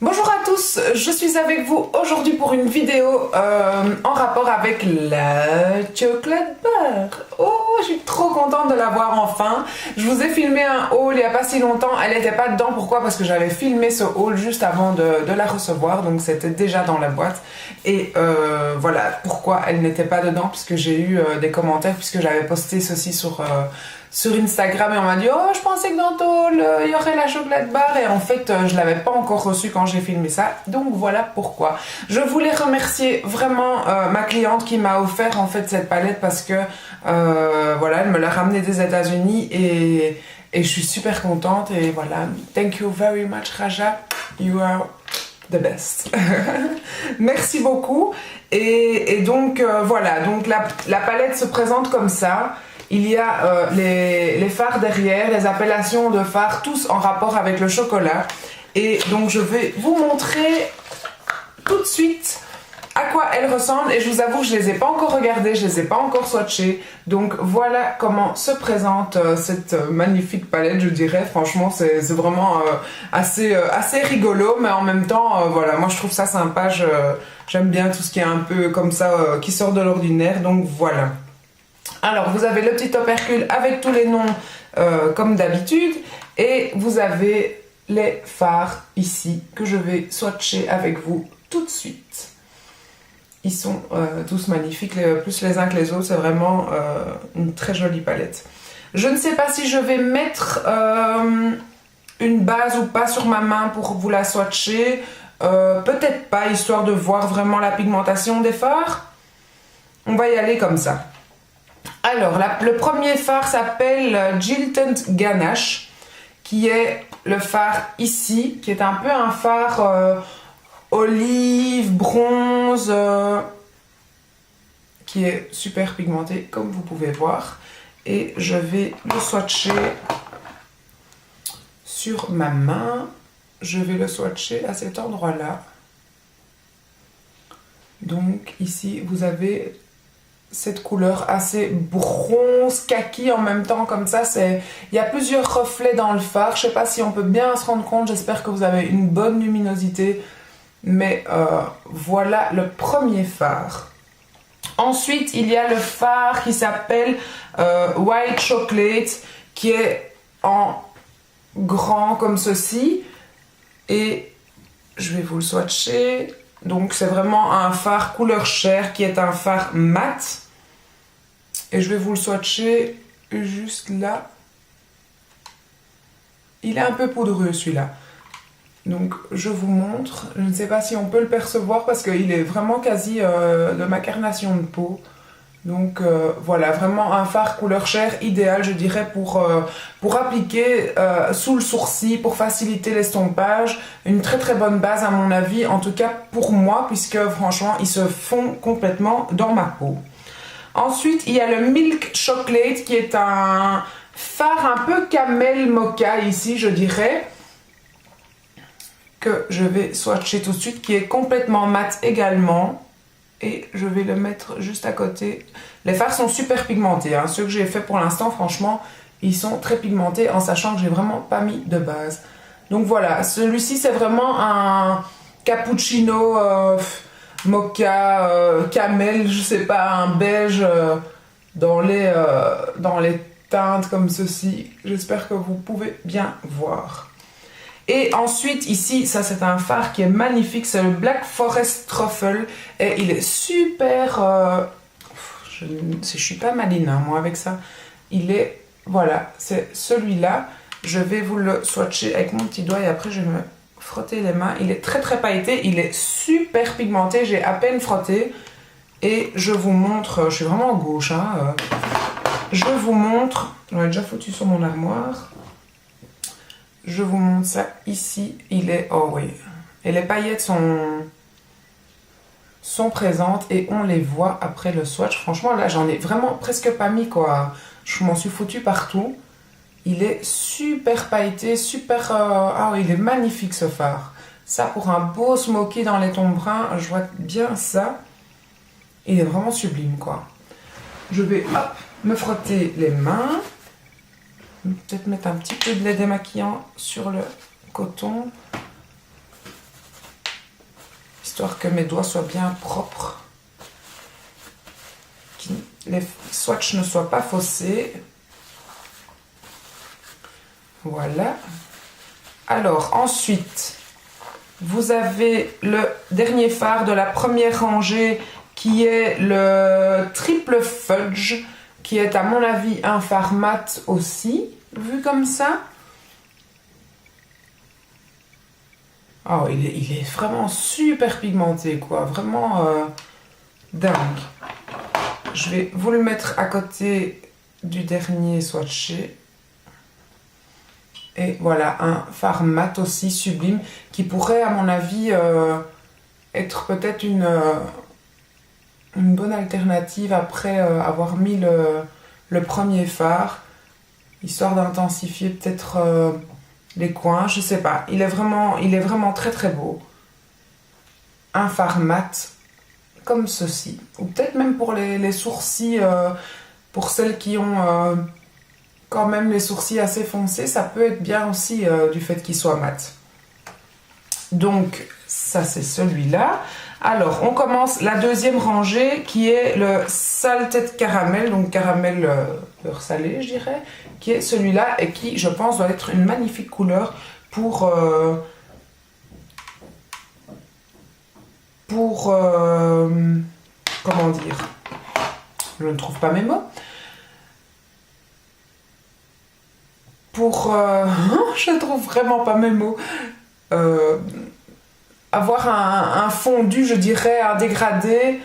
Bonjour à tous, je suis avec vous aujourd'hui pour une vidéo en rapport avec la chocolate bar. Oh, je suis trop contente de la voir enfin. Je vous ai filmé un haul il n'y a pas si longtemps, elle n'était pas dedans. Pourquoi? Parce que j'avais filmé ce haul juste avant de la recevoir, donc c'était déjà dans la boîte. Et voilà pourquoi elle n'était pas dedans, puisque j'ai eu des commentaires, puisque j'avais posté ceci sur Instagram et on m'a dit oh je pensais que dans ton haul il y aurait la chocolate bar, et en fait je l'avais pas encore reçue quand j'ai filmé ça, donc voilà pourquoi. Je voulais remercier vraiment ma cliente qui m'a offert en fait cette palette, parce que voilà, elle me l'a ramenée des États-Unis et je suis super contente. Et voilà, thank you very much Raja, you are the best. Merci beaucoup. Et donc voilà, donc la palette se présente comme ça. Il y a les fards derrière, les appellations de fards, tous en rapport avec le chocolat. Et donc je vais vous montrer tout de suite à quoi elles ressemblent. Et je vous avoue, je ne les ai pas encore regardées, je ne les ai pas encore swatchées. Donc voilà comment se présente cette magnifique palette, je dirais. Franchement, c'est vraiment assez rigolo, mais en même temps, voilà, moi je trouve ça sympa. J'aime bien tout ce qui est un peu comme ça, qui sort de l'ordinaire. Donc voilà. Alors, vous avez le petit opercule avec tous les noms comme d'habitude, et vous avez les fards ici que je vais swatcher avec vous tout de suite. Ils sont tous magnifiques, plus les uns que les autres, c'est vraiment une très jolie palette. Je ne sais pas si je vais mettre une base ou pas sur ma main pour vous la swatcher, peut-être pas, histoire de voir vraiment la pigmentation des fards. On va y aller comme ça. Alors, le premier fard s'appelle Jilted Ganache, qui est le fard ici, qui est un peu un fard olive, bronze, qui est super pigmenté, comme vous pouvez voir. Et je vais le swatcher sur ma main. Je vais le swatcher à cet endroit-là. Donc, ici, vous avez cette couleur assez bronze, kaki en même temps, comme ça. Il y a plusieurs reflets dans le fard. Je ne sais pas si on peut bien se rendre compte. J'espère que vous avez une bonne luminosité. Mais voilà le premier fard. Ensuite, il y a le fard qui s'appelle White Chocolate, qui est en grand comme ceci. Et je vais vous le swatcher. Donc c'est vraiment un fard couleur chair qui est un fard mat. Et je vais vous le swatcher juste là. Il est un peu poudreux celui-là. Donc je vous montre. Je ne sais pas si on peut le percevoir parce qu'il est vraiment quasi de ma carnation de peau. Donc voilà, vraiment un fard couleur chair idéal, je dirais, pour appliquer sous le sourcil, pour faciliter l'estompage. Une très très bonne base à mon avis, en tout cas pour moi, puisque franchement ils se fond complètement dans ma peau. Ensuite, il y a le Milk Chocolate, qui est un fard un peu camel mocha ici, je dirais, que je vais swatcher tout de suite, qui est complètement mat également. Et je vais le mettre juste à côté. Les fards sont super pigmentés, hein. Ceux que j'ai fait pour l'instant, franchement, ils sont très pigmentés, en sachant que j'ai vraiment pas mis de base. Donc voilà, celui-ci c'est vraiment un cappuccino mocha, camel, je sais pas, un beige dans les teintes comme ceci. J'espère que vous pouvez bien voir. Et ensuite, ici, ça c'est un fard qui est magnifique, c'est le Black Forest Truffle. Et il est super... je suis pas maline, hein, moi, avec ça. Il est... Voilà, c'est celui-là. Je vais vous le swatcher avec mon petit doigt et après je vais me frotter les mains. Il est très très pailleté, il est super pigmenté, j'ai à peine frotté. Et je vous montre... Je suis vraiment à gauche, hein. Je vous montre... J'en ai déjà foutu sur mon armoire. Je vous montre ça ici, il est... Oh oui. Et les paillettes sont présentes et on les voit après le swatch. Franchement, là, j'en ai vraiment presque pas mis, quoi. Je m'en suis foutu partout. Il est super pailleté, super... Ah oui, il est magnifique, ce fard. Ça, pour un beau smoky dans les tons bruns, je vois bien ça. Il est vraiment sublime, quoi. Je vais, hop, me frotter les mains. Peut-être mettre un petit peu de lait démaquillant sur le coton. histoire que mes doigts soient bien propres, que les swatchs ne soient pas faussés. Voilà. Alors ensuite, vous avez le dernier fard de la première rangée qui est le Triple Fudge, qui est à mon avis un fard mat aussi, vu comme ça. Oh, il est vraiment super pigmenté, quoi. Vraiment dingue. Je vais vous le mettre à côté du dernier swatché. Et voilà, un fard mat aussi sublime qui pourrait, à mon avis, être peut-être une bonne alternative après avoir mis le premier fard, histoire d'intensifier peut-être les coins, je sais pas. Il est vraiment très très beau. Un fard mat comme ceci. Ou peut-être même pour les sourcils, pour celles qui ont quand même les sourcils assez foncés, ça peut être bien aussi du fait qu'il soit mat. Donc ça c'est celui-là. Alors on commence la deuxième rangée qui est le Salted Caramel, donc caramel beurre salé je dirais, qui est celui-là et qui je pense doit être une magnifique couleur pour comment dire, je ne trouve pas mes mots. Je ne trouve vraiment pas mes mots. Avoir un fondu, je dirais, un dégradé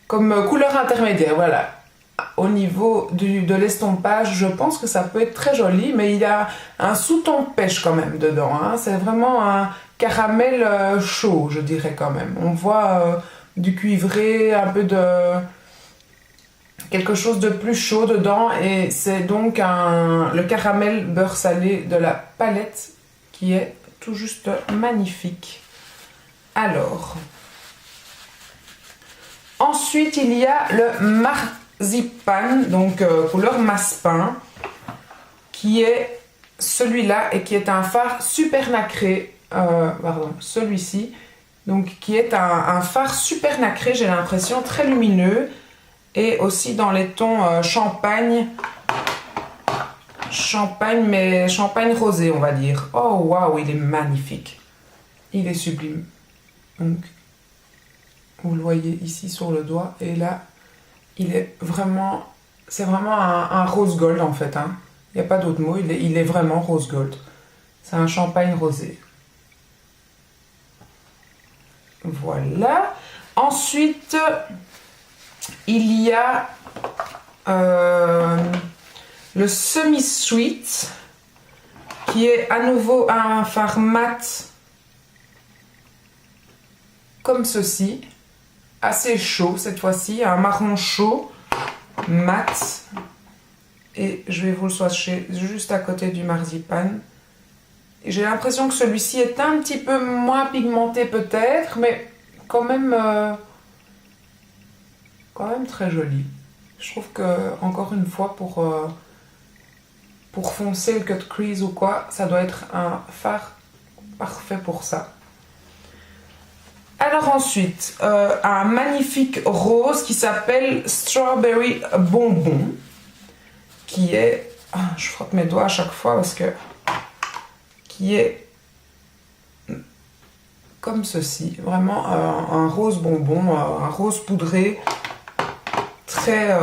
comme couleur intermédiaire, voilà. Au niveau de l'estompage, je pense que ça peut être très joli, mais il y a un sous-ton pêche quand même dedans, hein. C'est vraiment un caramel chaud, je dirais quand même. On voit du cuivré, un peu de quelque chose de plus chaud dedans, et c'est donc le caramel beurre salé de la palette qui est tout juste magnifique. Alors, ensuite il y a le marzipan, donc couleur massepain, qui est celui-là et qui est un fard super nacré, pardon, celui-ci, donc qui est un fard super nacré, j'ai l'impression, très lumineux, et aussi dans les tons champagne, mais champagne rosé on va dire. Oh waouh, il est magnifique, il est sublime. Donc vous le voyez ici sur le doigt, et là il est vraiment, c'est vraiment un rose gold en fait, hein. Il n'y a pas d'autre mot, il est vraiment rose gold. C'est un champagne rosé. Voilà. Ensuite il y a le semi-sweet qui est à nouveau un fard mat comme ceci, assez chaud cette fois-ci, un marron chaud, mat, et je vais vous le swatcher juste à côté du marzipan. J'ai l'impression que celui-ci est un petit peu moins pigmenté peut-être, mais quand même très joli. Je trouve que, encore une fois, pour foncer le cut crease ou quoi, ça doit être un fard parfait pour ça. Alors ensuite, un magnifique rose qui s'appelle Strawberry Bonbon, qui est, je frotte mes doigts à chaque fois parce que, qui est comme ceci, vraiment un rose bonbon, un rose poudré, très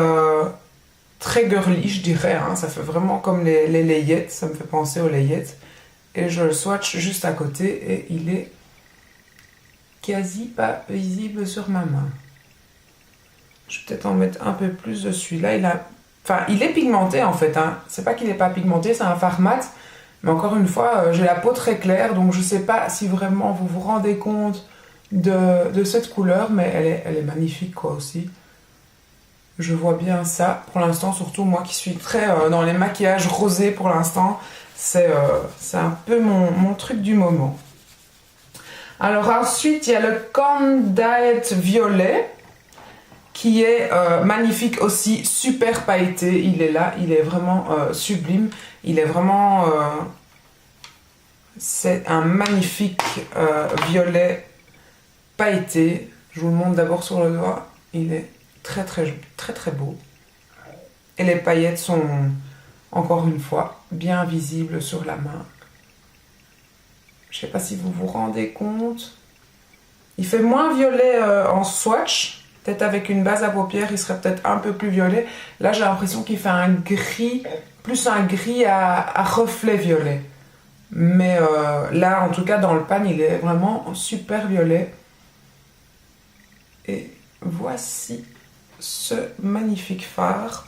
girly je dirais, hein. Ça fait vraiment comme les layettes, ça me fait penser aux layettes, et je le swatch juste à côté et il est quasi pas visible sur ma main. Je vais peut-être en mettre un peu plus dessus. Là, il est pigmenté en fait, hein. C'est pas qu'il n'est pas pigmenté, c'est un fard mat. Mais encore une fois, j'ai la peau très claire, donc je sais pas si vraiment vous vous rendez compte de cette couleur, mais elle est magnifique quoi aussi. Je vois bien ça. Pour l'instant, surtout moi qui suis très dans les maquillages rosés pour l'instant, c'est un peu mon truc du moment. Alors ensuite, il y a le Corn Diet Violet, qui est magnifique aussi, super pailleté. Il est là, il est vraiment sublime. Il est vraiment... c'est un magnifique violet pailleté. Je vous le montre d'abord sur le doigt. Il est très beau. Et les paillettes sont, encore une fois, bien visibles sur la main. Je ne sais pas si vous vous rendez compte. Il fait moins violet en swatch. Peut-être avec une base à paupières, il serait peut-être un peu plus violet. Là, j'ai l'impression qu'il fait un gris, plus un gris à reflet violet. Mais là, en tout cas, dans le pan, il est vraiment super violet. Et voici ce magnifique fard.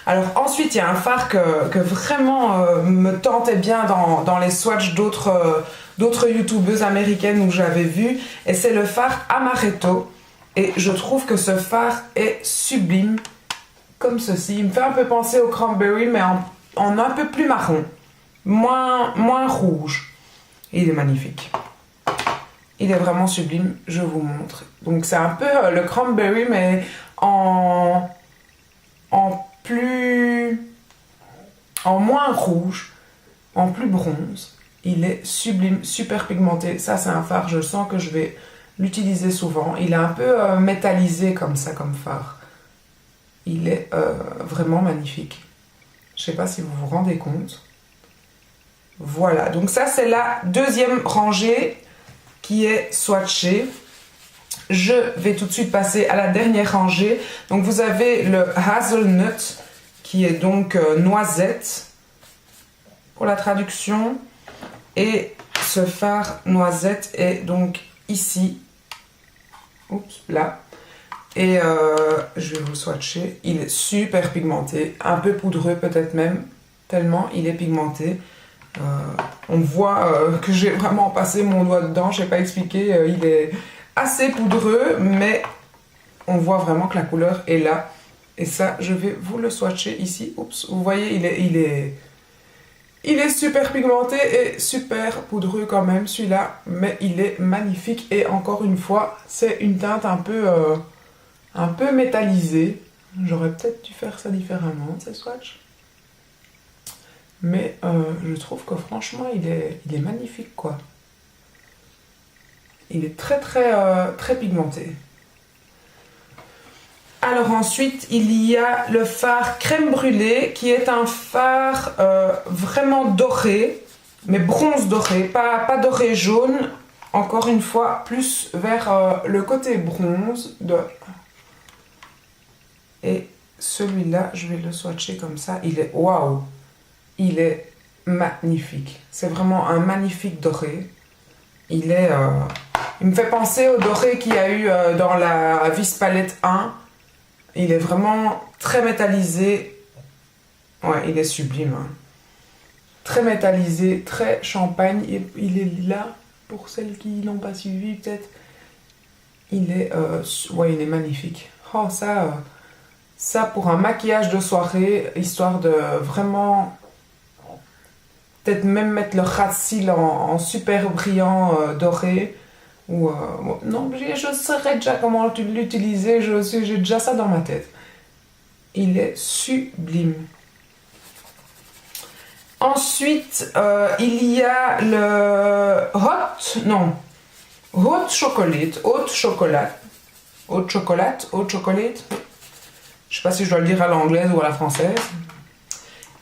Alors ensuite, il y a un fard que vraiment me tentait bien dans les swatchs d'autres youtubeuses américaines où j'avais vu. Et c'est le fard Amaretto. Et je trouve que ce fard est sublime, comme ceci. Il me fait un peu penser au cranberry, mais en un peu plus marron. Moins rouge. Et il est magnifique. Il est vraiment sublime, je vous montre. Donc c'est un peu le cranberry, mais en moins rouge, en plus bronze. Il est sublime, super pigmenté. Ça, c'est un fard, je sens que je vais l'utiliser souvent. Il est un peu métallisé comme ça, comme fard. Il est vraiment magnifique. Je ne sais pas si vous vous rendez compte. Voilà, donc ça, c'est la deuxième rangée qui est swatchée. Je vais tout de suite passer à la dernière rangée. Donc vous avez le Hazelnut, qui est donc noisette, pour la traduction. Et ce fard noisette est donc ici. Oups, là. Et je vais vous swatcher. Il est super pigmenté, un peu poudreux peut-être même, tellement il est pigmenté. On voit que j'ai vraiment passé mon doigt dedans, je ne sais pas expliquer, il est assez poudreux, mais on voit vraiment que la couleur est là. Et ça, je vais vous le swatcher ici. Oups, vous voyez, il est super pigmenté et super poudreux quand même, celui-là, mais il est magnifique. Et encore une fois, c'est une teinte un peu métallisée. J'aurais peut-être dû faire ça différemment, ces swatchs. Mais je trouve que franchement, il est magnifique, quoi. Il est très pigmenté. Alors ensuite, il y a le fard crème brûlée, qui est un fard vraiment doré, mais bronze doré, pas doré jaune. Encore une fois, plus vers le côté bronze. Et celui-là, je vais le swatcher comme ça. Il est waouh! Il est magnifique. C'est vraiment un magnifique doré. Il me fait penser au doré qu'il y a eu dans la Vis Palette 1. Il est vraiment très métallisé. Ouais, il est sublime. Hein. Très métallisé, très champagne. Et il est là, pour celles qui n'ont pas suivi peut-être. Il est magnifique. Oh, ça pour un maquillage de soirée, histoire de vraiment... Peut-être même mettre le ras de cils en super brillant doré. Ou, non, je saurais déjà comment l'utiliser, j'ai déjà ça dans ma tête. Il est sublime. Ensuite, il y a le Hot Chocolate. Je sais pas si je dois le dire à l'anglaise ou à la française.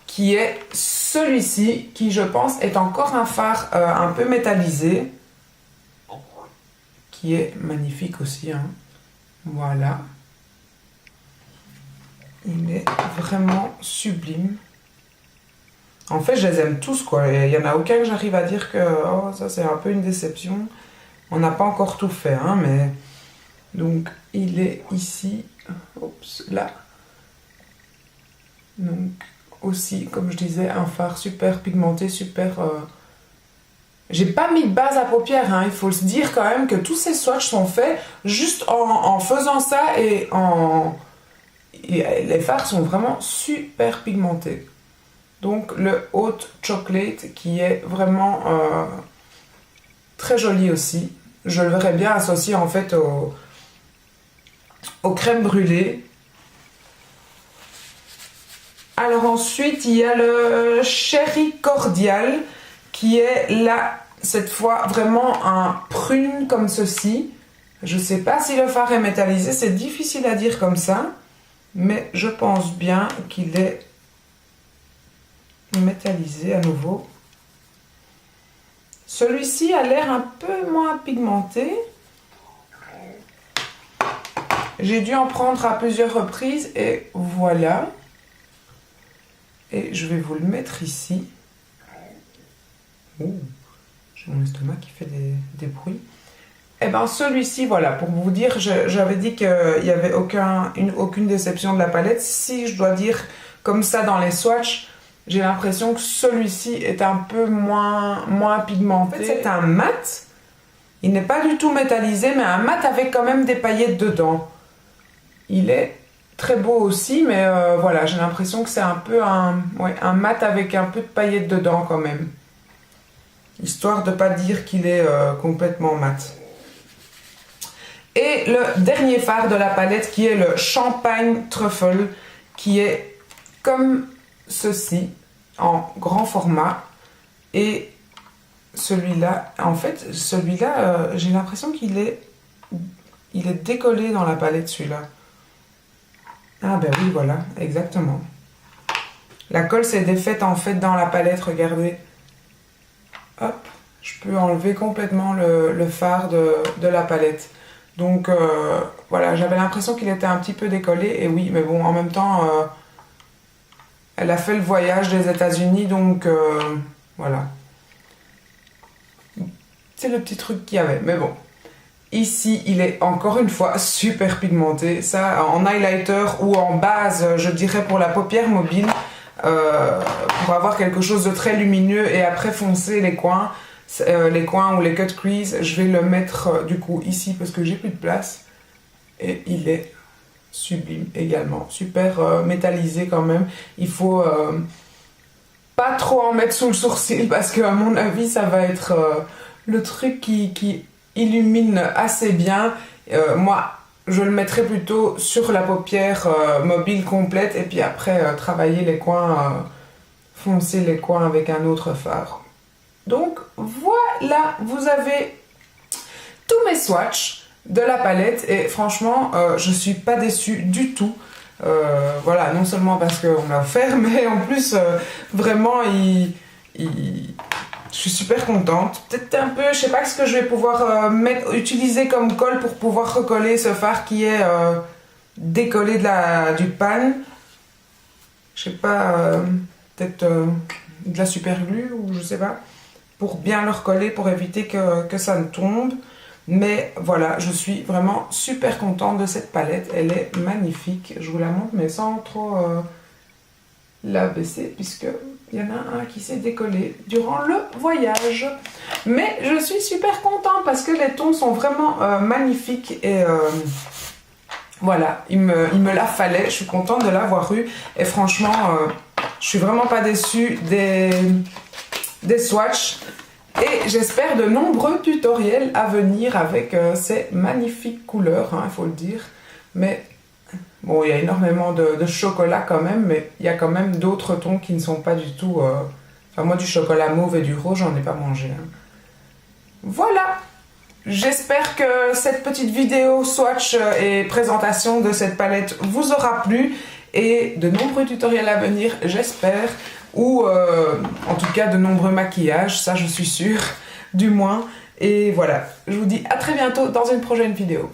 Qui est celui-ci, qui je pense est encore un fard un peu métallisé. Qui est magnifique aussi. Hein. Voilà. Il est vraiment sublime. En fait, je les aime tous, quoi. Il n'y en a aucun que j'arrive à dire que oh, ça c'est un peu une déception. On n'a pas encore tout fait, hein, mais... Donc, il est ici. Oups, là. Donc, aussi, comme je disais, un fard super pigmenté, super... J'ai pas mis de base à paupières, hein. Il faut se dire quand même que tous ces swatchs sont faits juste en faisant ça et les fards sont vraiment super pigmentés. Donc le Hot Chocolate qui est vraiment très joli aussi. Je le verrais bien associé en fait aux crèmes brûlées. Alors ensuite il y a le Cherry Cordial qui est la cette fois vraiment un prune comme ceci. Je sais pas si le fard est métallisé, c'est difficile à dire comme ça, mais je pense bien qu'il est métallisé à nouveau. Celui-ci a l'air un peu moins pigmenté. J'ai dû en prendre à plusieurs reprises et voilà. Et je vais vous le mettre ici. Oh, j'ai mon estomac qui fait des bruits. Et bien celui-ci, voilà, pour vous dire, j'avais dit qu'il n'y avait aucune déception de la palette. Si je dois dire comme ça dans les swatchs, j'ai l'impression que celui-ci est un peu moins pigmenté. En fait, c'est un mat. Il n'est pas du tout métallisé, mais un mat avec quand même des paillettes dedans. Il est très beau aussi, mais voilà, j'ai l'impression que c'est un peu un mat avec un peu de paillettes dedans quand même. Histoire de ne pas dire qu'il est complètement mat. Et le dernier fard de la palette qui est le Champagne Truffle, qui est comme ceci, en grand format. Et celui-là, en fait, j'ai l'impression qu'il est décollé dans la palette, celui-là. Ah ben oui, voilà, exactement. La colle s'est défaite en fait dans la palette, regardez. Hop, je peux enlever complètement le fard de la palette. Donc voilà, j'avais l'impression qu'il était un petit peu décollé. Et oui, mais bon, en même temps, elle a fait le voyage des États-Unis, donc voilà. C'est le petit truc qu'il y avait, mais bon. Ici, il est encore une fois super pigmenté. Ça, en highlighter ou en base, je dirais pour la paupière mobile, pour avoir quelque chose de très lumineux et après foncer les coins ou les cut crease. Je vais le mettre du coup ici parce que j'ai plus de place. Et il est sublime également. Super métallisé quand même. Il faut pas trop en mettre sous le sourcil parce que à mon avis, ça va être le truc qui illumine assez bien. Moi, je le mettrai plutôt sur la paupière mobile complète et puis après travailler les coins, foncer les coins avec un autre fard. Donc voilà, vous avez tous mes swatchs de la palette et franchement, je suis pas déçue du tout. Voilà, non seulement parce qu'on me l'a offert, mais en plus, vraiment, je suis super contente. Peut-être un peu, je sais pas ce que je vais pouvoir utiliser comme colle pour pouvoir recoller ce fard qui est décollé du pan. Je sais pas, peut-être de la super glue ou je sais pas. Pour bien le recoller, pour éviter que ça ne tombe. Mais voilà, je suis vraiment super contente de cette palette. Elle est magnifique. Je vous la montre, mais sans trop la baisser, puisqu'il y en a un qui s'est décollé durant le voyage. Mais je suis super contente parce que les tons sont vraiment magnifiques. Et voilà, il me la fallait. Je suis contente de l'avoir eu. Et franchement, je suis vraiment pas déçue des swatchs. Et j'espère de nombreux tutoriels à venir avec ces magnifiques couleurs, hein, il faut le dire. Mais bon, il y a énormément de chocolat quand même, mais il y a quand même d'autres tons qui ne sont pas du tout... Enfin, moi, du chocolat mauve et du rose, j'en ai pas mangé. Hein. Voilà. J'espère que cette petite vidéo swatch et présentation de cette palette vous aura plu. Et de nombreux tutoriels à venir, j'espère. Ou en tout cas de nombreux maquillages, ça je suis sûre, du moins. Et voilà, je vous dis à très bientôt dans une prochaine vidéo.